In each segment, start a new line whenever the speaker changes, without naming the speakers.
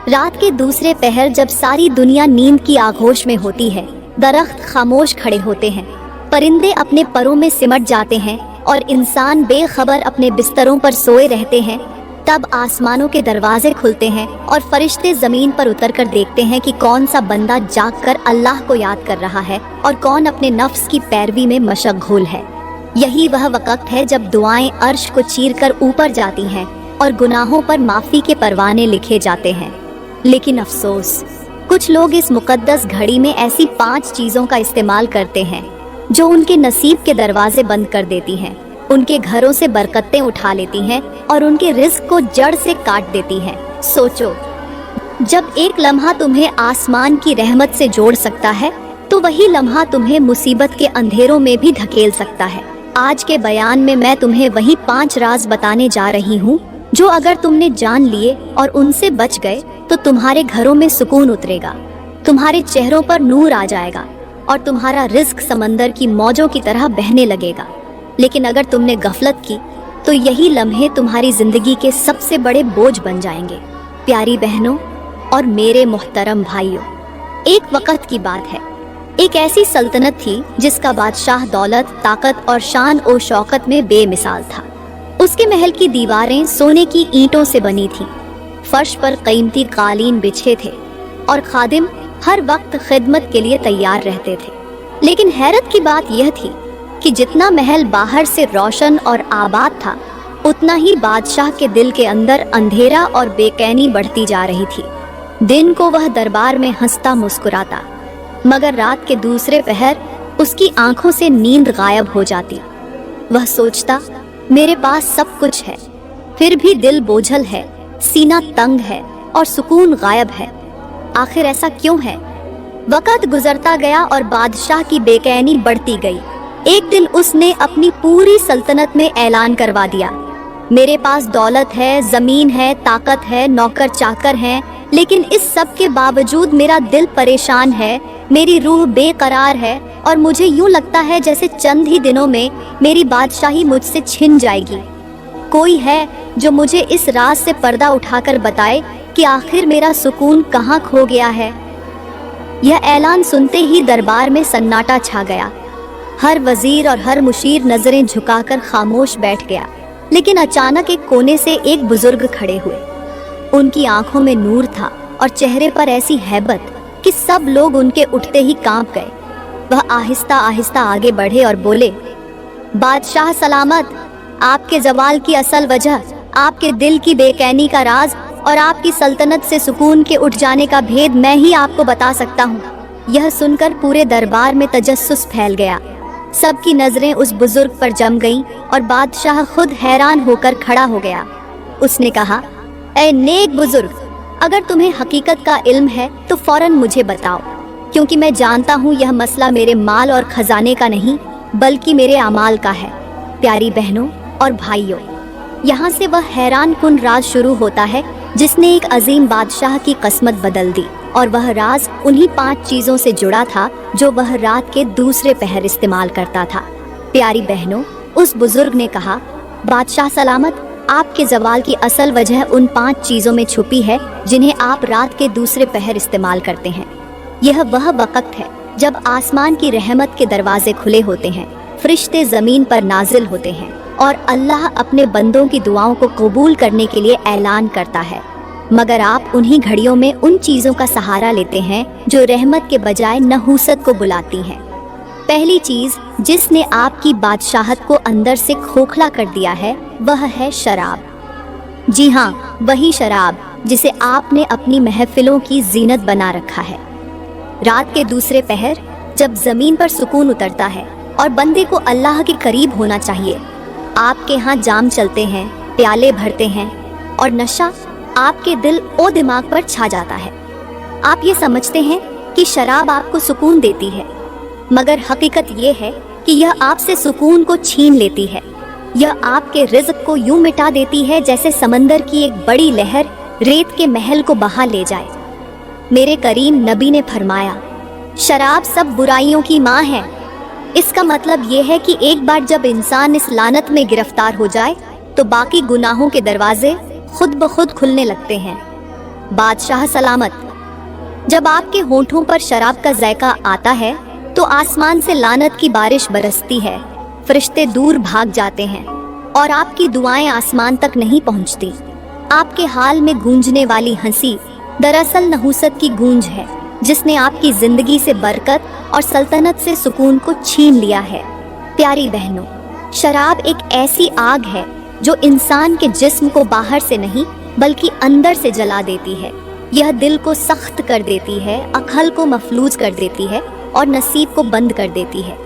رات کے دوسرے پہر جب ساری دنیا نیند کی آغوش میں ہوتی ہے، درخت خاموش کھڑے ہوتے ہیں، پرندے اپنے پروں میں سمٹ جاتے ہیں اور انسان بے خبر اپنے بستروں پر سوئے رہتے ہیں، تب آسمانوں کے دروازے کھلتے ہیں اور فرشتے زمین پر اتر کر دیکھتے ہیں کہ کون سا بندہ جاگ کر اللہ کو یاد کر رہا ہے اور کون اپنے نفس کی پیروی میں مشغول ہے۔ یہی وہ وقت ہے جب دعائیں عرش کو چیر کر اوپر جاتی ہیں اور گناہوں پر معافی کے پروانے لکھے جاتے ہیں۔ لیکن افسوس، کچھ لوگ اس مقدس گھڑی میں ایسی 5 چیزوں کا استعمال کرتے ہیں جو ان کے نصیب کے دروازے بند کر دیتی ہیں، ان کے گھروں سے برکتیں اٹھا لیتی ہیں اور ان کے رزق کو جڑ سے کاٹ دیتی ہیں۔ سوچو، جب ایک لمحہ تمہیں آسمان کی رحمت سے جوڑ سکتا ہے تو وہی لمحہ تمہیں مصیبت کے اندھیروں میں بھی دھکیل سکتا ہے۔ آج کے بیان میں میں تمہیں وہی 5 راز بتانے جا رہی ہوں جو اگر تم نے جان لیے اور ان سے بچ گئے تو تمہارے گھروں میں سکون اترے گا، تمہارے چہروں پر نور آ جائے گا اور تمہارا رزق سمندر کی موجوں کی طرح بہنے لگے گا۔ لیکن اگر تم نے غفلت کی تو یہی لمحے تمہاری زندگی کے سب سے بڑے بوجھ بن جائیں گے۔ پیاری بہنوں اور میرے محترم بھائیوں، ایک وقت کی بات ہے، ایک ایسی سلطنت تھی جس کا بادشاہ دولت، طاقت اور شان و شوکت میں بے مثال تھا۔ اس کے محل کی دیواریں سونے کی اینٹوں سے بنی تھیں، فرش پر قیمتی قالین بچھے تھے اور خادم ہر وقت خدمت کے لیے تیار رہتے تھے۔ لیکن حیرت کی بات یہ تھی کہ جتنا محل باہر سے روشن اور آباد تھا، اتنا ہی بادشاہ کے دل کے اندر اندھیرا اور بے چینی بڑھتی جا رہی تھی۔ دن کو وہ دربار میں ہنستا مسکراتا، مگر رات کے دوسرے پہر اس کی آنکھوں سے نیند غائب ہو جاتی۔ وہ سوچتا، میرے پاس سب کچھ ہے، پھر بھی دل بوجھل ہے، سینہ تنگ ہے اور سکون غائب ہے۔ آخر ایسا کیوں ہے؟ وقت گزرتا گیا اور بادشاہ کی بے چینی بڑھتی گئی۔ ایک دن اس نے اپنی پوری سلطنت میں اعلان کروا دیا، میرے پاس دولت ہے، زمین ہے، طاقت ہے، نوکر چاکر ہیں، لیکن اس سب کے باوجود میرا دل پریشان ہے، میری روح بے قرار ہے اور مجھے یوں لگتا ہے جیسے چند ہی دنوں میں میری بادشاہی مجھ سے چھن جائے گی۔ کوئی ہے جو مجھے اس راز سے پردہ اٹھا کر بتائے کہ آخر میرا سکون کہاں کھو گیا ہے؟ یہ اعلان سنتے ہی دربار میں سناٹا چھا گیا۔ ہر وزیر اور ہر مشیر نظریں جھکا کر خاموش بیٹھ گیا۔ لیکن اچانک ایک کونے سے ایک بزرگ کھڑے ہوئے۔ ان کی آنکھوں میں نور تھا اور چہرے پر ایسی ہیبت کہ سب لوگ ان کے اٹھتے ہی کانپ گئے۔ وہ آہستہ آہستہ آگے بڑھے اور بولے، بادشاہ سلامت، آپ کے زوال کی اصل وجہ، آپ کے دل کی بے چینی کا راز اور آپ کی سلطنت سے سکون کے اٹھ جانے کا بھید میں ہی آپ کو بتا سکتا ہوں۔ یہ سن کر پورے دربار میں تجسس پھیل گیا۔ سب کی نظریں اس بزرگ پر جم گئیں اور بادشاہ خود حیران ہو کر کھڑا ہو گیا۔ اس نے کہا، اے نیک بزرگ، اگر تمہیں حقیقت کا علم ہے تو فوراً مجھے بتاؤ، کیونکہ میں جانتا ہوں یہ مسئلہ میرے مال اور خزانے کا نہیں بلکہ میرے اعمال کا ہے۔ پیاری بہنوں اور بھائیوں، یہاں سے وہ حیران کن راز شروع ہوتا ہے جس نے ایک عظیم بادشاہ کی قسمت بدل دی، اور وہ راز انہی 5 چیزوں سے جڑا تھا جو وہ رات کے دوسرے پہر استعمال کرتا تھا۔ پیاری بہنوں، اس بزرگ نے کہا، بادشاہ سلامت، آپ کے زوال کی اصل وجہ ان 5 چیزوں میں چھپی ہے جنہیں آپ رات کے دوسرے پہر استعمال کرتے ہیں۔ یہ وہ وقت ہے جب آسمان کی رحمت کے دروازے کھلے ہوتے ہیں، فرشتے زمین پر نازل ہوتے ہیں اور اللہ اپنے بندوں کی دعاؤں کو قبول کرنے کے لیے اعلان کرتا ہے۔ مگر آپ انہی گھڑیوں میں ان چیزوں کا سہارا لیتے ہیں جو رحمت کے بجائے نحوست کو بلاتی ہیں۔ پہلی چیز جس نے آپ کی بادشاہت کو اندر سے کھوکھلا کر دیا ہے وہ ہے شراب۔ جی ہاں، وہی شراب جسے آپ نے اپنی محفلوں کی زینت بنا رکھا ہے۔ رات کے دوسرے پہر جب زمین پر سکون اترتا ہے اور بندے کو اللہ کے قریب ہونا چاہیے، آپ کے ہاں جام چلتے ہیں، پیالے بھرتے ہیں اور نشہ آپ کے دل و دماغ پر چھا جاتا ہے۔ آپ یہ سمجھتے ہیں کہ شراب آپ کو سکون دیتی ہے، مگر حقیقت یہ ہے کہ یہ آپ سے سکون کو چھین لیتی ہے۔ یہ آپ کے رزق کو یوں مٹا دیتی ہے جیسے سمندر کی ایک بڑی لہر ریت کے محل کو بہا لے جائے۔ میرے کریم نبی نے فرمایا، شراب سب برائیوں کی ماں ہے۔ اس کا مطلب یہ ہے کہ ایک بار جب انسان اس لعنت میں گرفتار ہو جائے تو باقی گناہوں کے دروازے خود بخود کھلنے لگتے ہیں۔ बादशाह सलामत। जब आपके होंठों पर शराब का जायका आता है तो आसमान से लानत की बारिश बरसती है, फरिश्ते दूर भाग जाते हैं और आपकी दुआएं आसमान तक नहीं पहुंचती। आपके हाल में गूंजने वाली हंसी दरअसल नहूसत की गूंज है, जिसने आपकी जिंदगी से बरकत और सल्तनत से सुकून को छीन लिया है। प्यारी बहनों, शराब एक ऐसी आग है जो इंसान के जिस्म को बाहर से नहीं बल्कि अंदर से जला देती है। यह दिल को सख्त कर देती है, अक्ल को मफलूज कर देती है और नसीब को बंद कर देती है।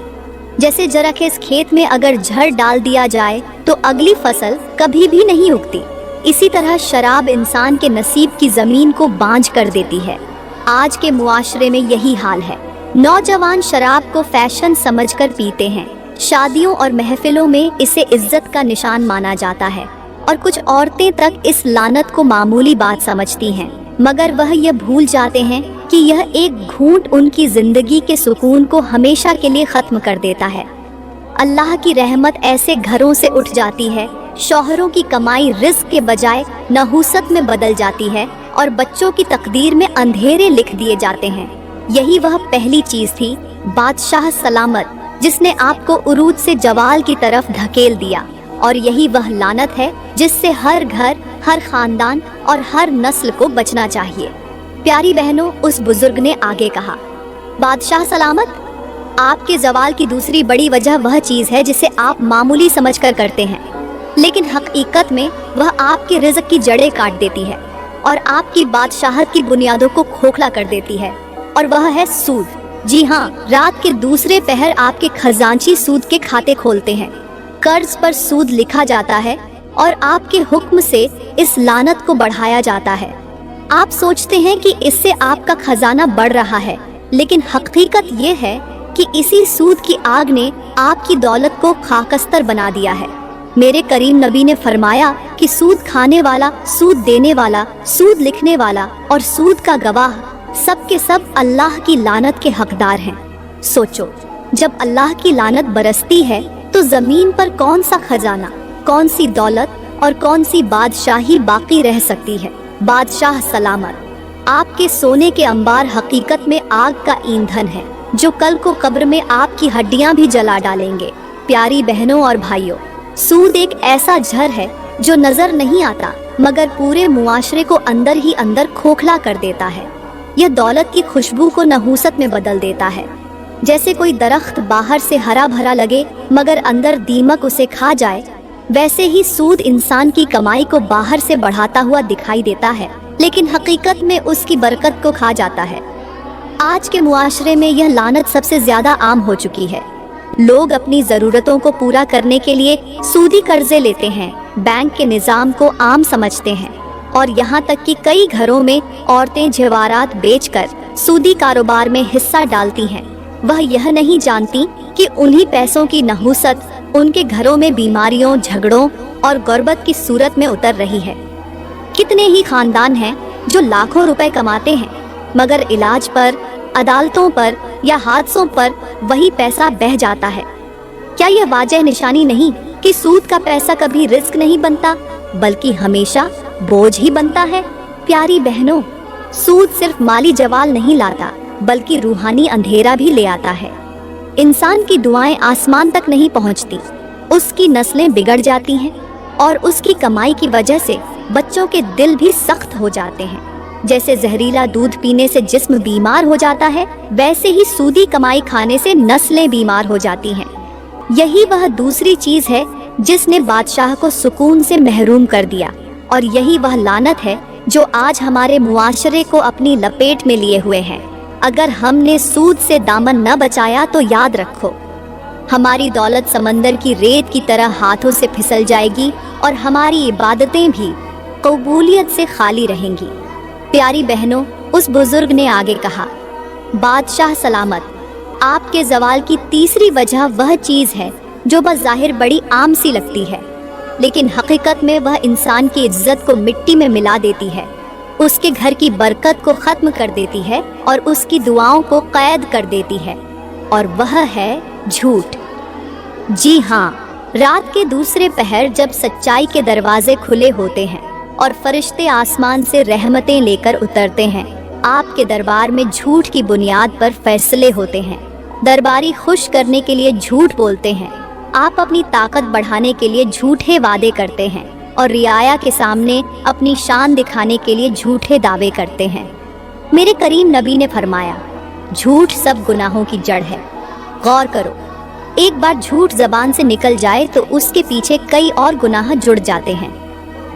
जैसे जरखेज़ खेत में अगर झड़ डाल दिया जाए तो अगली फसल कभी भी नहीं उगती, इसी तरह शराब इंसान के नसीब की जमीन को बांझ कर देती है। आज के मुआशरे में यही हाल है। नौजवान शराब को फैशन समझकर पीते हैं। शादियों और महफिलों में इसे इज्जत का निशान माना जाता है और कुछ औरतें तक इस लानत को मामूली बात समझती हैं, मगर वह यह भूल जाते हैं कि यह एक घूंट उनकी जिंदगी के सुकून को हमेशा के लिए खत्म कर देता है। अल्लाह की रहमत ऐसे घरों से उठ जाती है, शौहरों की कमाई रिस्क के बजाय नहूसत में बदल जाती है और बच्चों की तकदीर में अंधेरे लिख दिए जाते हैं। यही वह पहली चीज थी, बादशाह सलामत, जिसने आपको उरूज से जवाल की तरफ धकेल दिया, और यही वह लानत है जिससे हर घर, हर खानदान और हर नस्ल को बचना चाहिए। प्यारी बहनों, उस बुजुर्ग ने आगे कहा, बादशाह सलामत, आपके जवाल की दूसरी बड़ी वजह वह चीज है जिसे आप मामूली समझकर करते हैं, लेकिन हकीकत में वह आपके रिज़्क़ की जड़ें काट देती है और आपकी बादशाहत की बुनियादों को खोखला कर देती है, और वह है सूद। जी हाँ, रात के दूसरे पहर आपके खजांची सूद के खाते खोलते हैं। कर्ज पर सूद लिखा जाता है और आपके हुक्म से इस लानत को बढ़ाया जाता है। आप सोचते हैं कि इससे आपका खजाना बढ़ रहा है, लेकिन हकीकत ये है कि इसी सूद की आग ने आपकी दौलत को खाकस्तर बना दिया है। मेरे करीम नबी ने फरमाया कि सूद खाने वाला, सूद देने वाला, सूद लिखने वाला और सूद का गवाह सब के सब अल्लाह की लानत के हकदार हैं। सोचो, जब अल्लाह की लानत बरसती है तो जमीन पर कौन सा खजाना, कौन सी दौलत और कौन सी बादशाही बाकी रह सकती है। बादशाह सलामत, आपके सोने के अंबार हकीकत में आग का ईंधन है, जो कल को कब्र में आपकी हड्डियां भी जला डालेंगे। प्यारी बहनों और भाइयों, सूद एक ऐसा जहर है जो नजर नहीं आता, मगर पूरे मुआशरे को अंदर ही अंदर खोखला कर देता है। यह दौलत की खुशबू को नहूसत में बदल देता है। जैसे कोई दरख्त बाहर से हरा भरा लगे मगर अंदर दीमक उसे खा जाए, वैसे ही सूद इंसान की कमाई को बाहर से बढ़ाता हुआ दिखाई देता है, लेकिन हकीकत में उसकी बरकत को खा जाता है। आज के मुआशरे में यह लानत सबसे ज्यादा आम हो चुकी है। लोग अपनी ज़रूरतों को पूरा करने के लिए सूदी कर्जे लेते हैं, बैंक के निज़ाम को आम समझते हैं, और यहाँ तक कि कई घरों में औरतें जेवरात बेचकर सूदी कारोबार में हिस्सा डालती हैं। वह यह नहीं जानती कि उन्हीं पैसों की नहूसत उनके घरों में बीमारियों, झगड़ों और गुर्बत की सूरत में उतर रही है। कितने ही खानदान हैं जो लाखों रुपए कमाते हैं, मगर इलाज पर, अदालतों पर या हादसों पर वही पैसा बह जाता है। क्या यह वाजह निशानी नहीं कि सूद का पैसा कभी रिस्क नहीं बनता, बल्कि हमेशा बोझ ही बनता है। प्यारी बहनों, सूद सिर्फ माली जवाल नहीं लाता, बल्कि रूहानी अंधेरा भी ले आता है। इंसान की दुआएं आसमान तक नहीं पहुंचती, उसकी नस्लें बिगड़ जाती हैं और उसकी कमाई की वजह से बच्चों के दिल भी सख्त हो जाते हैं। जैसे जहरीला दूध पीने से जिस्म बीमार हो जाता है, वैसे ही सूदी कमाई खाने से नस्लें बीमार हो जाती हैं। यही वह दूसरी चीज है जिसने बादशाह को सुकून से महरूम कर दिया, और यही वह लानत है जो आज हमारे मुआशरे को अपनी लपेट में लिए हुए है। अगर हमने सूद से दामन न बचाया तो याद रखो, हमारी दौलत समंदर की रेत की तरह हाथों से फिसल जाएगी और हमारी इबादतें भी कबूलियत से खाली रहेंगी। प्यारी बहनों, उस बुजुर्ग ने आगे कहा, बादशाह सलामत, आपके जवाल की तीसरी वजह वह चीज़ है जो बज़ाहिर बड़ी आम सी लगती है, लेकिन हकीकत में वह इंसान की इज्जत को मिट्टी में मिला देती है, उसके घर की बरकत को ख़त्म कर देती है और उसकी दुआओं को कैद कर देती है, और वह है झूठ। जी हाँ, रात के दूसरे पहर जब सच्चाई के दरवाजे खुले होते हैं और फरिश्ते आसमान से रहमतें लेकर उतरते हैं। आपके दरबार में झूठ की बुनियाद पर फैसले होते हैं। दरबारी खुश करने के लिए झूठ बोलते हैं। आप अपनी ताकत बढ़ाने के लिए झूठे वादे करते हैं और रियाया के सामने अपनी शान दिखाने के लिए झूठे दावे करते हैं। मेरे करीम नबी ने फरमाया, झूठ सब गुनाहों की जड़ है। गौर करो, एक बार झूठ जबान से निकल जाए तो उसके पीछे कई और गुनाह जुड़ जाते हैं।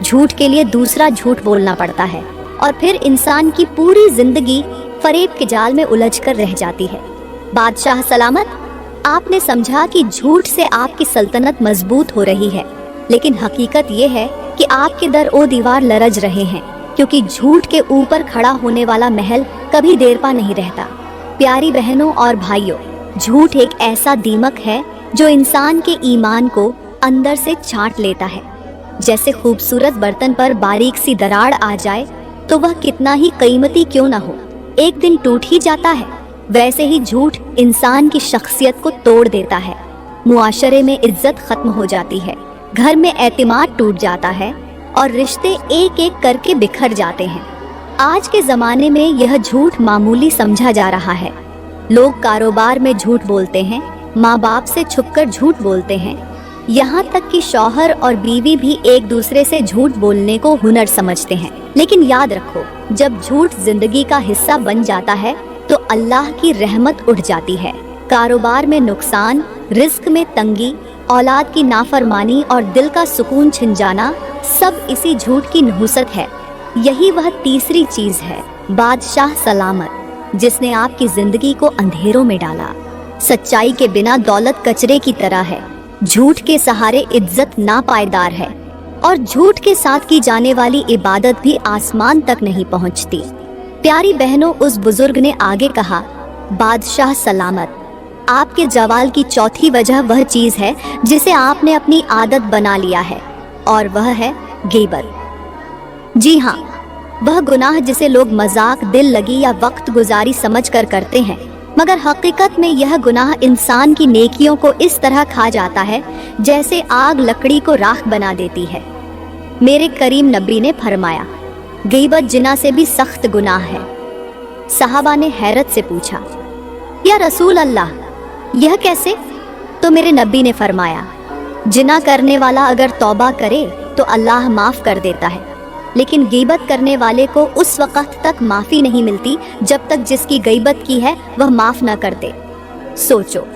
झूठ के लिए दूसरा झूठ बोलना पड़ता है और फिर इंसान की पूरी जिंदगी फरेब के जाल में उलझ कर रह जाती है। बादशाह सलामत, आपने समझा कि झूठ से आपकी सल्तनत मजबूत हो रही है, लेकिन हकीकत ये है कि आपके दर ओ दीवार लरज रहे हैं, क्योंकि झूठ के ऊपर खड़ा होने वाला महल कभी देर पा नहीं रहता। प्यारी बहनों और भाइयों, झूठ एक ऐसा दीमक है जो इंसान के ईमान को अंदर से छांट लेता है। जैसे खूबसूरत बर्तन पर बारीक सी दरार आ जाए तो वह कितना ही कीमती क्यों ना हो, एक दिन टूट ही जाता है। वैसे ही झूठ इंसान की शख्सियत को तोड़ देता है। मुआशरे में इज्जत खत्म हो जाती है, घर में एतमाद टूट जाता है और रिश्ते एक एक करके बिखर जाते हैं। आज के ज़माने में यह झूठ मामूली समझा जा रहा है। लोग कारोबार में झूठ बोलते हैं, माँ बाप से छुपकर झूठ बोलते हैं, यहाँ तक कि शौहर और बीवी भी एक दूसरे से झूठ बोलने को हुनर समझते हैं। लेकिन याद रखो, जब झूठ जिंदगी का हिस्सा बन जाता है तो अल्लाह की रहमत उठ जाती है। कारोबार में नुकसान, रिस्क में तंगी, औलाद की नाफरमानी और दिल का सुकून छिन जाना, सब इसी झूठ की नहुसत है। यही वह तीसरी चीज है, बादशाह सलामत, जिसने आपकी जिंदगी को अंधेरों में डाला। सच्चाई के बिना दौलत कचरे की तरह है, झूठ के सहारे इज्जत नापायदार है और झूठ के साथ की जाने वाली इबादत भी आसमान तक नहीं पहुंचती। प्यारी बहनों, उस बुजुर्ग ने आगे कहा, बादशाह सलामत, आपके जवाल की चौथी वजह वह चीज है जिसे आपने अपनी आदत बना लिया है, और वह है गीबत। जी हाँ, वह गुनाह जिसे लोग मजाक, दिल लगी या वक्त गुजारी समझकर करते हैं, मगर हकीकत में यह गुनाह इंसान की नेकियों को इस तरह खा जाता है जैसे आग लकड़ी को राख बना देती है। मेरे करीम नबी ने फरमाया, गीबत जिना से भी सख्त गुनाह है। सहाबा ने हैरत से पूछा, या रसूल अल्लाह, यह कैसे? तो मेरे नबी ने फरमाया, जिना करने वाला अगर तौबा करे तो अल्लाह माफ कर देता है, लेकिन गीबत करने वाले को उस वक्त तक माफ़ी नहीं मिलती जब तक जिसकी गीबत की है वह माफ़ न कर दे। सोचो,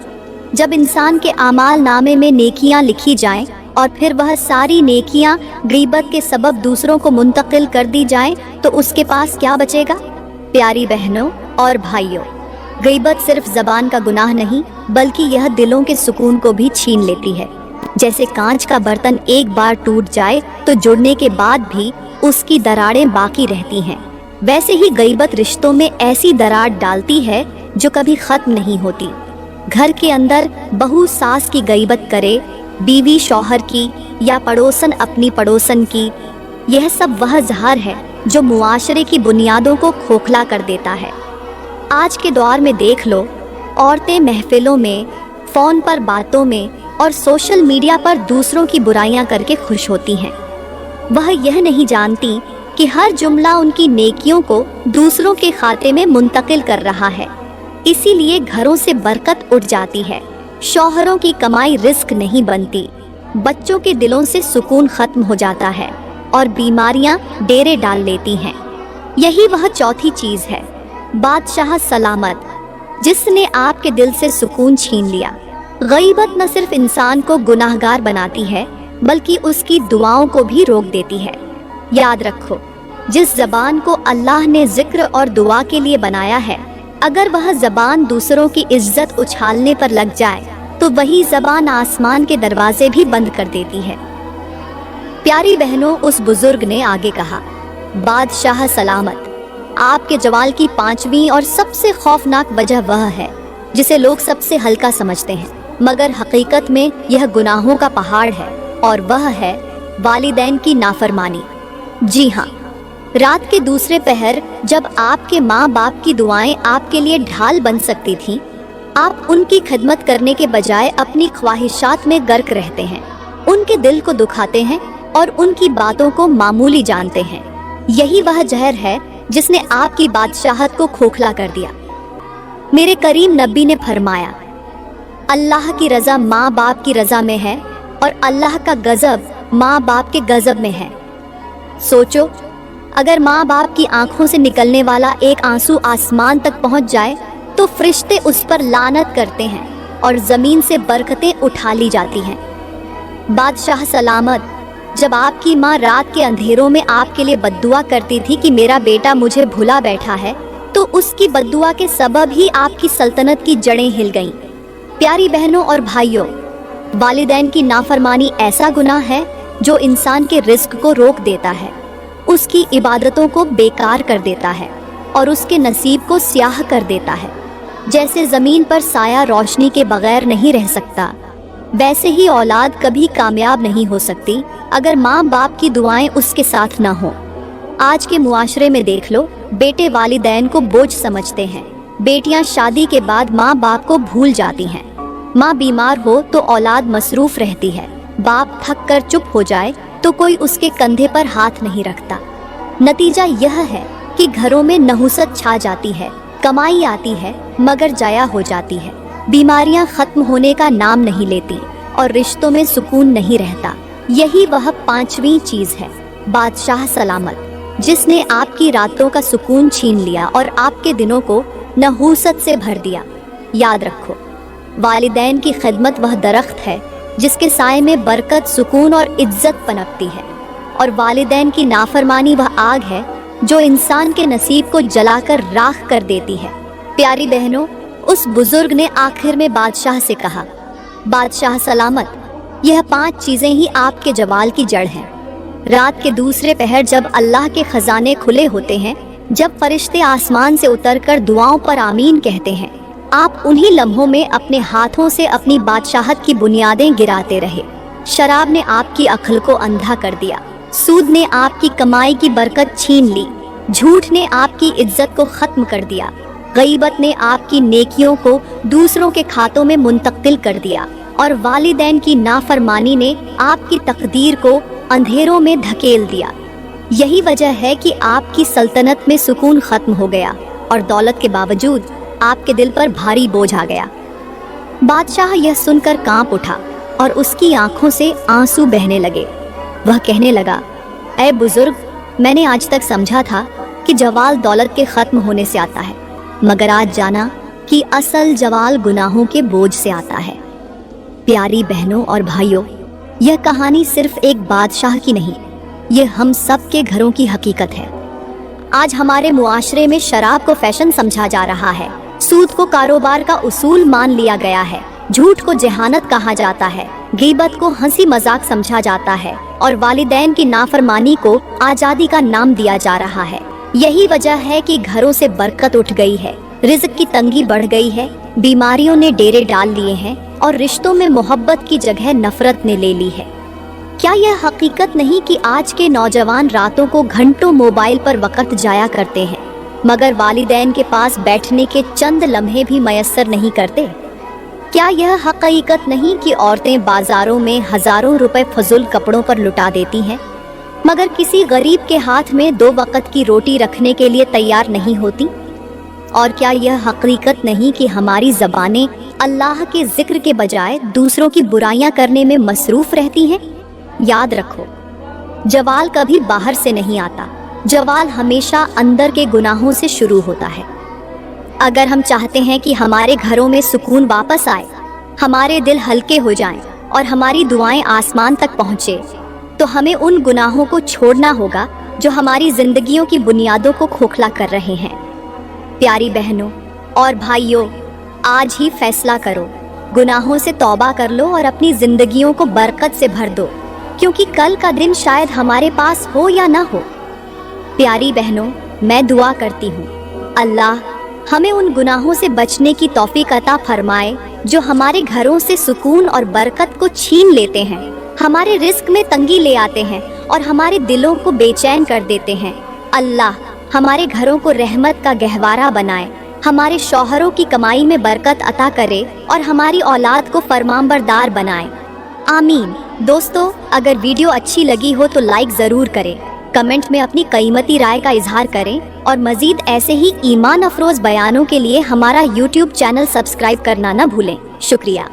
जब इंसान के आमाल नामे में नेकियां लिखी जाएं और फिर वह सारी नेकियां गीबत के सबब दूसरों को मुंतकिल कर दी जाएं तो उसके पास क्या बचेगा? प्यारी बहनों और भाइयों, गीबत सिर्फ ज़बान का गुनाह नहीं, बल्कि यह दिलों के सुकून को भी छीन लेती है। जैसे कांच का बर्तन एक बार टूट जाए तो जुड़ने के बाद भी उसकी दरारें बाकी रहती हैं, वैसे ही गीबत रिश्तों में ऐसी दरार डालती है जो कभी खत्म नहीं होती। घर के अंदर बहू सास की गीबत करे, बीवी शौहर की, या पड़ोसन अपनी पड़ोसन की, यह सब वह जहर है जो मुआशरे की बुनियादों को खोखला कर देता है। आज के दौर में देख लो, औरतें महफिलों में, फ़ोन पर बातों में और सोशल मीडिया पर दूसरों की बुराइयां करके खुश होती हैं। वह यह नहीं जानती कि हर जुमला उनकी नेकियों को दूसरों के खाते में मुंतकिल कर रहा है। इसीलिए घरों से बरकत उठ जाती है, शौहरों की कमाई रिस्क नहीं बनती, बच्चों के दिलों से सुकून खत्म हो जाता है और बीमारियां डेरे डाल लेती हैं। यही वह चौथी चीज़ है, बादशाह सलामत, जिसने आपके दिल से सुकून छीन लिया। गीबत न सिर्फ इंसान को गुनाहगार बनाती है, बल्कि उसकी दुआओं को भी रोक देती है। याद रखो, जिस ज़बान को अल्लाह ने जिक्र और दुआ के लिए बनाया है, अगर वह ज़बान दूसरों की इज्जत उछालने पर लग जाए तो वही ज़बान आसमान के दरवाजे भी बंद कर देती है। प्यारी बहनों, उस बुजुर्ग ने आगे कहा, बादशाह सलामत, आपके जवाल की पांचवी और सबसे खौफनाक वजह वह है जिसे लोग सबसे हल्का समझते हैं, मगर हकीकत में यह गुनाहों का पहाड़ है, और वह है वालिदैन की नाफरमानी। जी हाँ, रात के दूसरे पहर जब आपके माँ बाप की दुआएं आपके लिए ढाल बन सकती थीं, आप उनकी खिदमत करने के बजाय अपनी ख्वाहिशात में गर्क रहते हैं, उनके दिल को दुखाते हैं और उनकी बातों को मामूली जानते हैं। यही वह जहर है जिसने आपकी बादशाहत को खोखला कर दिया। मेरे करीम नबी ने फरमाया, अल्लाह की रज़ा माँ बाप की रज़ा में है और अल्लाह का गज़ब माँ बाप के गज़ब में है। सोचो, अगर माँ बाप की आंखों से निकलने वाला एक आंसू आसमान तक पहुँच जाए तो फरिश्ते उस पर लानत करते हैं और ज़मीन से बरकतें उठा ली जाती हैं। बादशाह सलामत, जब आपकी माँ रात के अंधेरों में आपके लिए बद्दुआ करती थी कि मेरा बेटा मुझे भुला बैठा है, तो उसकी बद्दुआ के सबब ही आपकी सल्तनत की जड़ें हिल गईं। प्यारी बहनों और भाइयों, वालिदैन की नाफरमानी ऐसा गुनाह है जो इंसान के रिस्क को रोक देता है, उसकी इबादतों को बेकार कर देता है और उसके नसीब को स्याह कर देता है। जैसे ज़मीन पर साया रोशनी के बगैर नहीं रह सकता, वैसे ही औलाद कभी कामयाब नहीं हो सकती अगर माँ बाप की दुआएं उसके साथ ना हो। आज के मुआशरे में देख लो, बेटे वालिदैन को बोझ समझते हैं, बेटियां शादी के बाद माँ बाप को भूल जाती हैं। माँ बीमार हो तो औलाद मसरूफ रहती है, बाप थक कर चुप हो जाए तो कोई उसके कंधे पर हाथ नहीं रखता। नतीजा यह है कि घरों में नहुसत छा जाती है, कमाई आती है मगर जाया हो जाती है, बीमारियां खत्म होने का नाम नहीं लेती और रिश्तों में सुकून नहीं रहता। यही वह पांचवी चीज है, बादशाह सलामत, जिसने आपकी रातों का सुकून छीन लिया और आपके दिनों को नहुसत से भर दिया। याद रखो, वालिदैन की खिदमत वह दरख्त है जिसके साए में बरकत, सुकून और इज्जत पनपती है, और वालिदैन की नाफरमानी वह आग है जो इंसान के नसीब को जलाकर राख कर देती है। प्यारी बहनों, उस बुजुर्ग ने आखिर में बादशाह से कहा, बादशाह सलामत, यह 5 चीजें ही आपके जवाल की जड़ हैं। रात के दूसरे पहर जब अल्लाह के खजाने खुले होते हैं, जब फरिश्ते आसमान से उतरकर दुआओं पर आमीन कहते हैं, आप उन्हीं लम्हों में अपने हाथों से अपनी बादशाहत की बुनियादें गिराते रहे। शराब ने आपकी अक्ल को अंधा कर दिया, सूद ने आपकी कमाई की बरकत छीन ली, झूठ ने आपकी इज्जत को खत्म कर दिया, गईबत ने आपकी नेकियों को दूसरों के खातों में मुंतकिल कर दिया, और वालिदैन की नाफरमानी ने आपकी तकदीर को अंधेरों में धकेल दिया। यही वजह है कि आपकी सल्तनत में सुकून खत्म हो गया और दौलत के बावजूद आपके दिल पर भारी बोझ आ गया। बादशाह यह सुनकर कांप उठा और उसकी आंखों से आंसू बहने लगे। वह कहने लगा, ऐ बुजुर्ग, मैंने आज तक समझा था कि जवाल दौलत के खत्म होने से आता है, मगर आज जाना कि असल जवाल गुनाहों के बोझ से आता है। प्यारी बहनों और भाइयों, यह कहानी सिर्फ एक बादशाह की नहीं, यह हम सब के घरों की हकीकत है। आज हमारे मुआशरे में शराब को फैशन समझा जा रहा है, सूद को कारोबार का उसूल मान लिया गया है, झूठ को जहानत कहा जाता है, गीबत को हंसी मजाक समझा जाता है और वालिदैन की नाफरमानी को आजादी का नाम दिया जा रहा है। यही वजह है कि घरों से बरकत उठ गई है, रिज़्क की तंगी बढ़ गई है, बीमारियों ने डेरे डाल लिए हैं और रिश्तों में मोहब्बत की जगह नफरत ने ले ली है। क्या यह हकीकत नहीं कि आज के नौजवान रातों को घंटों मोबाइल पर वक़्त जाया करते हैं, मगर वालिदैन के पास बैठने के चंद लम्हे भी मयस्सर नहीं करते? क्या यह हकीकत नहीं कि औरतें बाजारों में हजारों रुपए फजूल कपड़ों पर लुटा देती हैं, मगर किसी गरीब के हाथ में 2 वक़्त की रोटी रखने के लिए तैयार नहीं होती? और क्या यह हकीकत नहीं कि हमारी ज़बानें अल्लाह के जिक्र के बजाय दूसरों की बुराइयां करने में मसरूफ़ रहती हैं? याद रखो, जवाल कभी बाहर से नहीं आता, जवाल हमेशा अंदर के गुनाहों से शुरू होता है। अगर हम चाहते हैं कि हमारे घरों में सुकून वापस आए, हमारे दिल हल्के हो जाएं और हमारी दुआएं आसमान तक पहुँचे, तो हमें उन गुनाहों को छोड़ना होगा जो हमारी जिंदगियों की बुनियादों को खोखला कर रहे हैं। प्यारी बहनों और भाइयों, आज ही फैसला करो, गुनाहों से तौबा कर लो और अपनी जिंदगियों को बरकत से भर दो, क्योंकि कल का दिन शायद हमारे पास हो या ना हो। प्यारी बहनों, मैं दुआ करती हूँ, अल्लाह हमें उन गुनाहों से बचने की तौफीक अता फरमाए जो हमारे घरों से सुकून और बरकत को छीन लेते हैं, हमारे रिस्क में तंगी ले आते हैं और हमारे दिलों को बेचैन कर देते हैं। अल्लाह हमारे घरों को रहमत का गहवारा बनाए, हमारे शौहरों की कमाई में बरकत अता करे और हमारी औलाद को फरमानबरदार बनाए। आमीन। दोस्तों, अगर वीडियो अच्छी लगी हो तो लाइक ज़रूर करें, कमेंट में अपनी कीमती राय का इजहार करें और मज़ीद ऐसे ही ईमान अफरोज़ बयानों के लिए हमारा YouTube चैनल सब्सक्राइब करना न भूलें। शुक्रिया।